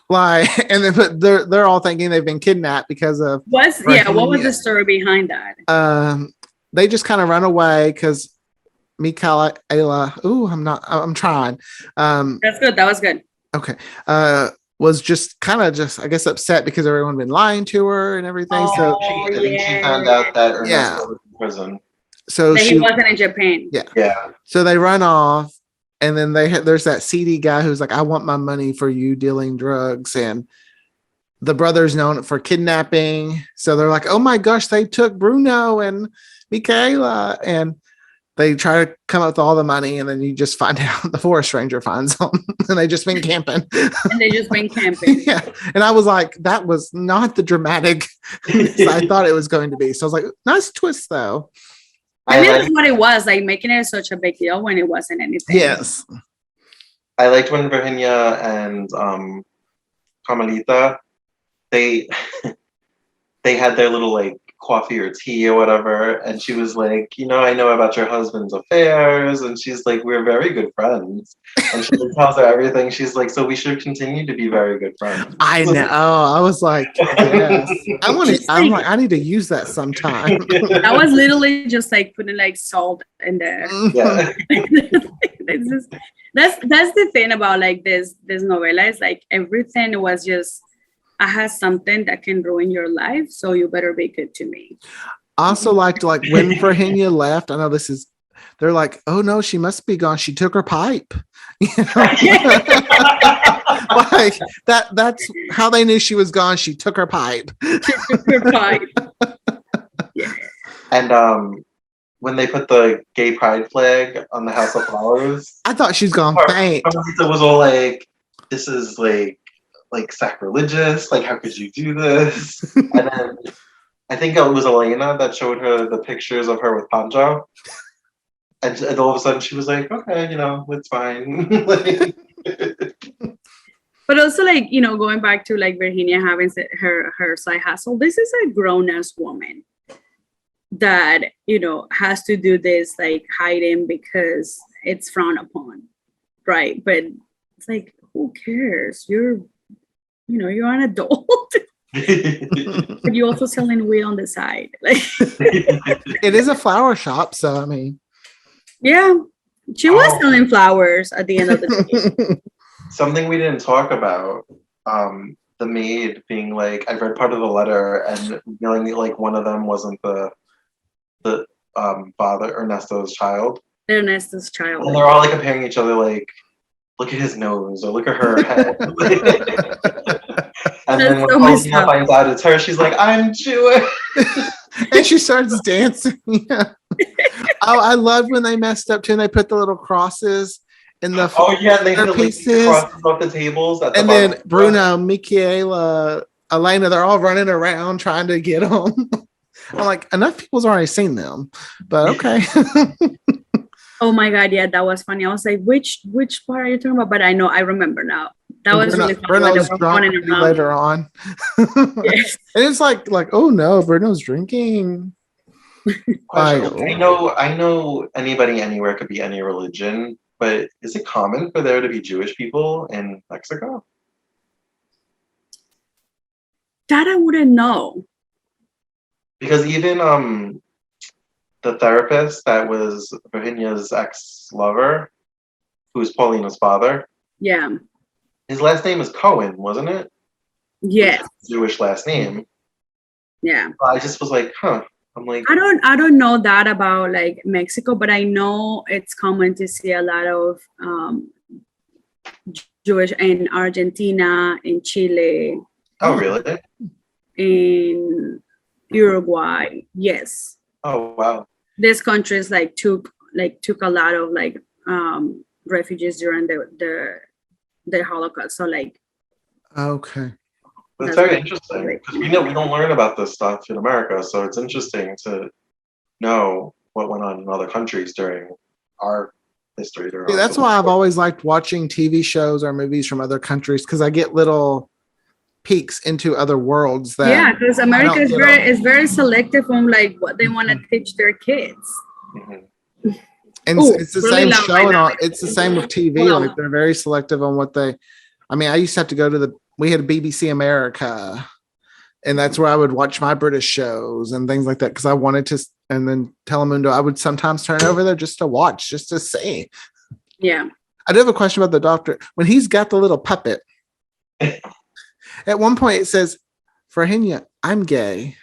Like, and then they're all thinking they've been kidnapped because of what was the story behind that? they just kind of run away because Michaela, I'm trying. That's good. That was good. Okay. Was just kind of I guess upset because everyone been lying to her and everything. So I think she found out that Ernesto was in prison. So that he wasn't in Japan. Yeah. So they run off, and then there's that seedy guy who's like, I want my money for you dealing drugs. And the brother's known for kidnapping. So they're like, oh my gosh, they took Bruno and Michaela. And they try to come up with all the money, and then you just find out the forest ranger finds them, and they just been camping. Yeah. And I was like, that was not the dramatic I thought it was going to be. So I was like, nice twist though. I mean, that's what it was, like making it such a big deal when it wasn't anything. Yes. I liked when Virginia and Carmelita, they had their little like coffee or tea or whatever, and she was like, I know about your husband's affairs, and she's like, we're very good friends, and she tells her everything. She's like, so we should continue to be very good friends. I know. I was like, yes. I need to use that sometime. That was literally just like putting like salt in there. Yeah. That's the thing about like this novela, is like everything was just, I have something that can ruin your life, so you better be good to me. Also liked like when Virginia left, I know they're like, oh no, she must be gone. She took her pipe. Like that's how they knew she was gone. She took her pipe. Yeah. And when they put the gay pride flag on the House of Flowers, I thought she's gone faint. It was all like, this is like sacrilegious, like how could you do this? And then I think it was Elena that showed her the pictures of her with Pancho, and all of a sudden she was like, okay, it's fine. But also, like, going back to like Virginia having her side hustle, this is a grown-ass woman that has to do this like hiding because it's frowned upon, right? But it's like, who cares? You're an adult. But you also selling weed on the side. Like, it is a flower shop, so I mean, yeah, she was selling flowers at the end of the day. Something we didn't talk about, the maid being like, I read part of the letter and feeling like one of them wasn't the father, Ernesto's child. And they're all like comparing each other, like, look at his nose or look at her head. And then when Paulina finds out it's her, she's like, I'm Jewish. And she starts dancing. Yeah. Oh, I loved when they messed up too, and they put the little crosses in the they had pieces crosses off the tables. And then Bruno, Michaela, Elena, they're all running around trying to get them. I'm like, enough people's already seen them, but okay. Oh my God, yeah, that was funny. I was like, which part are you talking about? But I remember now. That was really funny. Bruno's drunk later on. Yes. And it's like, oh no, Bruno's drinking. I know anybody anywhere could be any religion, but is it common for there to be Jewish people in Mexico? That I wouldn't know. Because even the therapist that was Virginia's ex-lover, who's Paulina's father. Yeah. His last name is Cohen, wasn't it? Yes. Jewish last name. Yeah. I just was like, huh. I'm like, I don't know that about like Mexico, but I know it's common to see a lot of Jewish in Argentina, in Chile. Oh, really? In Uruguay, yes. Oh, wow. These countries like took a lot of like refugees during the Holocaust. So like, okay. That's very interesting because we don't learn about this stuff in America, so it's interesting to know what went on in other countries during our history. See, that's why I've always liked watching TV shows or movies from other countries, because I get little peeks into other worlds. Because America is very selective on like what they want to teach their kids. Mm-hmm. And it's the really same show, and it's the same with TV. Like they're very selective on what they. I mean, I used to have to go to we had BBC America, and that's where I would watch my British shows and things like that, because I wanted to and then Telemundo, I would sometimes turn over there just to watch, just to see. Yeah. I do have a question about the doctor. When he's got the little puppet, at one point it says, Virginia, I'm gay.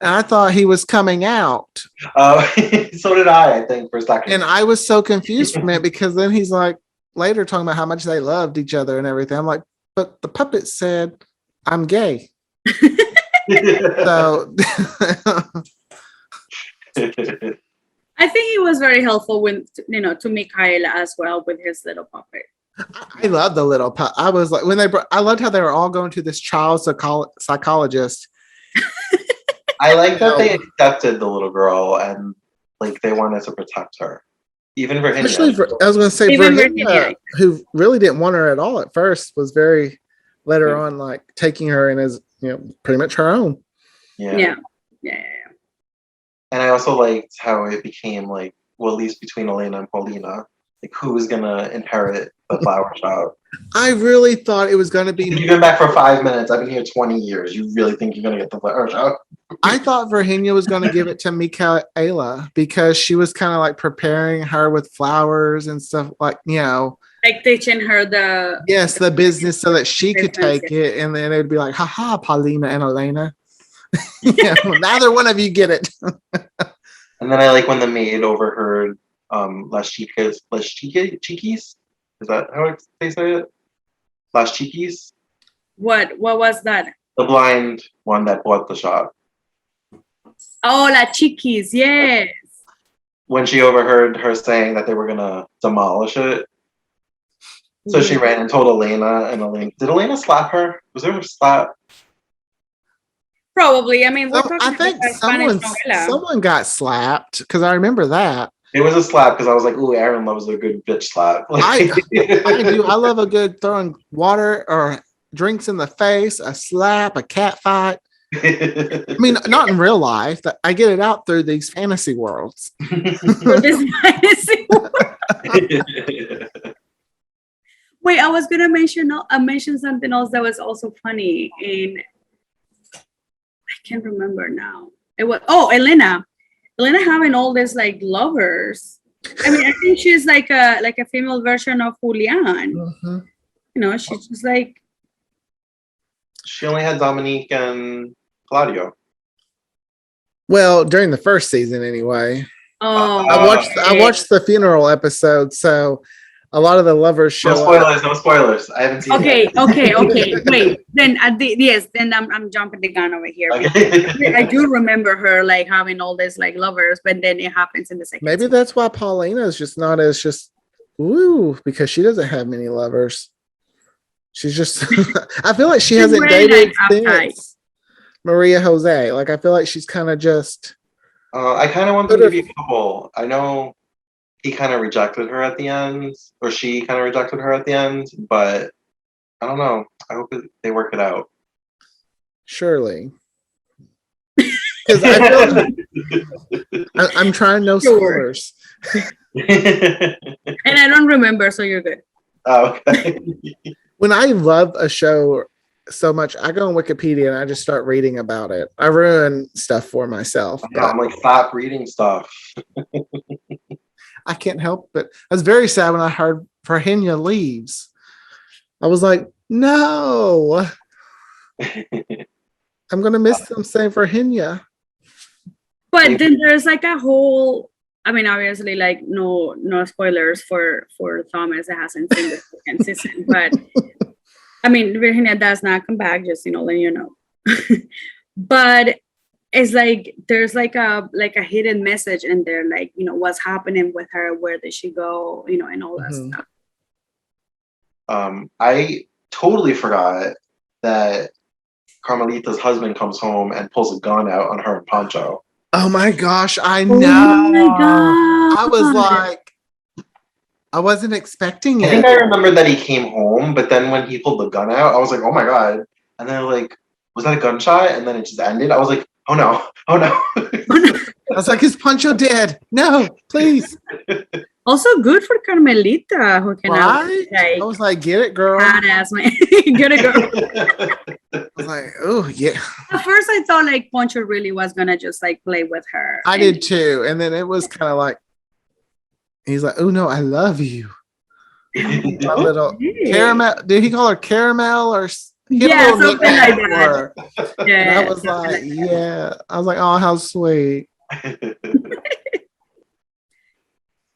And I thought he was coming out. So did I think, for a second. And I was so confused from it because then he's like, later talking about how much they loved each other and everything. I'm like, but the puppet said, I'm gay. So I think he was very helpful with, to Michaela as well with his little puppet. I love the little puppet. I was like, I loved how they were all going to this child psychologist. I like that they accepted the little girl and like they wanted to protect her. Even Virginia. I was going to say Virginia, who really didn't want her at all at first, was very later on like taking her in as pretty much her own. Yeah. And I also liked how it became like, well, at least between Elena and Paulina, like who was gonna inherit the flower shop. I really thought it was going to be. You've been back for 5 minutes. I've been here 20 years. You really think you're going to get the flower shop? I thought Virginia was going to give it to Michaela because she was kind of like preparing her with flowers and stuff like, like teaching her the business so that she could take it. And then it would be like, haha, Paulina and Elena. Neither one of you get it. And then I like when the maid overheard Las Chiquis. Is that how they say it? Las Chiquis? What was that? The blind one that bought the shop. Oh, La Chiquis, yes. When she overheard her saying that they were gonna demolish it. So she ran and told Elena, and did Elena slap her? Was there a slap? Probably. I mean, I think someone got slapped because I remember that. It was a slap because I was like, "Ooh, Aaron loves a good bitch slap." I do. I love a good throwing water or drinks in the face, a slap, a cat fight. I mean, not in real life. I get it out through these fantasy worlds. Wait, I was gonna mention something else that was also funny, and I can't remember now. It was Elena having all these like lovers. I mean, I think she's like a female version of Julian. Mm-hmm. She's just like. She only had Dominique and Claudio. Well, during the first season, anyway. Oh, I watched the funeral episode, so a lot of the lovers show up. No spoilers. I haven't seen it. Okay. Wait. Then then I'm jumping the gun over here. Okay. I do remember her like having all these like lovers, but then it happens in the second. Maybe that's why Paulina is just not as just woo, because she doesn't have many lovers. She's just I feel like she hasn't dated since Maria Jose. Like I feel like she's kind of just I kind of want them to be a couple. I know he kind of rejected her at the end, or she kind of rejected her at the end, but I don't know. I hope they work it out. Surely. Because I feel I'm trying no spoilers. And I don't remember, so you're good. Oh, okay. When I love a show so much, I go on Wikipedia and I just start reading about it. I ruin stuff for myself. Yeah, I'm like, stop reading stuff. I can't help it. I was very sad when I heard Virginia leaves. I was like, no. I'm going to miss them saying Virginia. But then there's like a whole, I mean, obviously, like no spoilers for Thomas that hasn't seen the second season. But I mean, Virginia does not come back, just, letting you know. But it's like there's like a hidden message in there, like, what's happening with her, where did she go, and all that stuff. I totally forgot that Carmelita's husband comes home and pulls a gun out on her and Pancho. Oh my gosh, I know. Oh my God. I was like, I wasn't expecting it. I think I remember that he came home, but then when he pulled the gun out, I was like, oh my God. And then like, was that a gunshot? And then it just ended. I was like, oh no. I was like, is Pancho dead? No, please. Also good for Carmelita, who can Right? like, I was like, get it, girl. badass man. Get it, girl. I was like, oh yeah. At first, I thought like Poncho really was gonna just like play with her. I did too. And then it was kind of like, he's like, oh no, I love you. My little caramel. Did he call her caramel or? Yeah, something like that. Yeah. And I was like, yeah. I was like, oh, how sweet.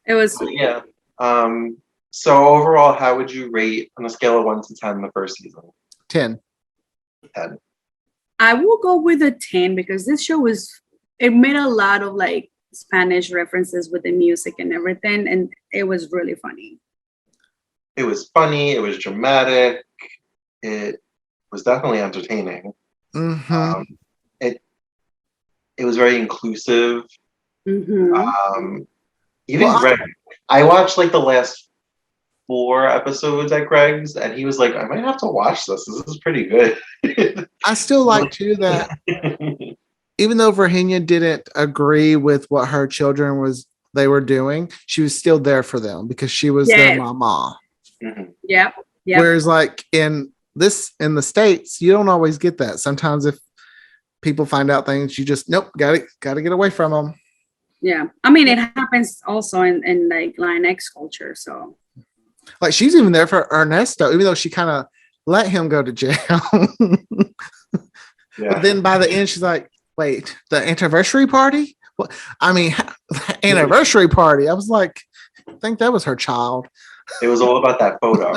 It was yeah. So overall, how would you rate on a scale of 1 to 10 the first season? 10. 10. I will go with a 10 because this show it made a lot of like Spanish references with the music and everything, and it was really funny. It was funny. It was dramatic. It was definitely entertaining. Mm-hmm. It was very inclusive. Mm-hmm. Even Greg, I watched like the last 4 episodes at Greg's, and he was like, I might have to watch this. This is pretty good. I still like too that even though Virginia didn't agree with what her children they were doing, she was still there for them because she was their mama. Mm-hmm. Yep. Whereas like in the States, you don't always get that. Sometimes if people find out things, you just gotta get away from them. Yeah, I mean, it happens also in like Latinx culture. So, like, she's even there for Ernesto, even though she kind of let him go to jail. But then by the end, she's like, "Wait, the anniversary party? What? I mean, anniversary party." I was like, I think that was her child. It was all about that photo.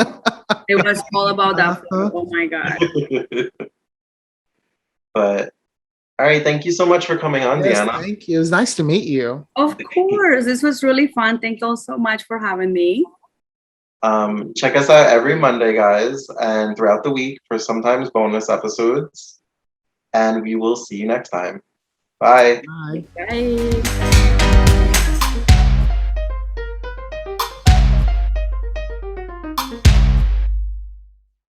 It was all about that photo. Oh my god! But. All right, thank you so much for coming on, yes, Diana. Thank you. It was nice to meet you. Of course, this was really fun. Thank you all so much for having me. Check us out every Monday, guys, and throughout the week for sometimes bonus episodes. And we will see you next time. Bye. Bye. Bye.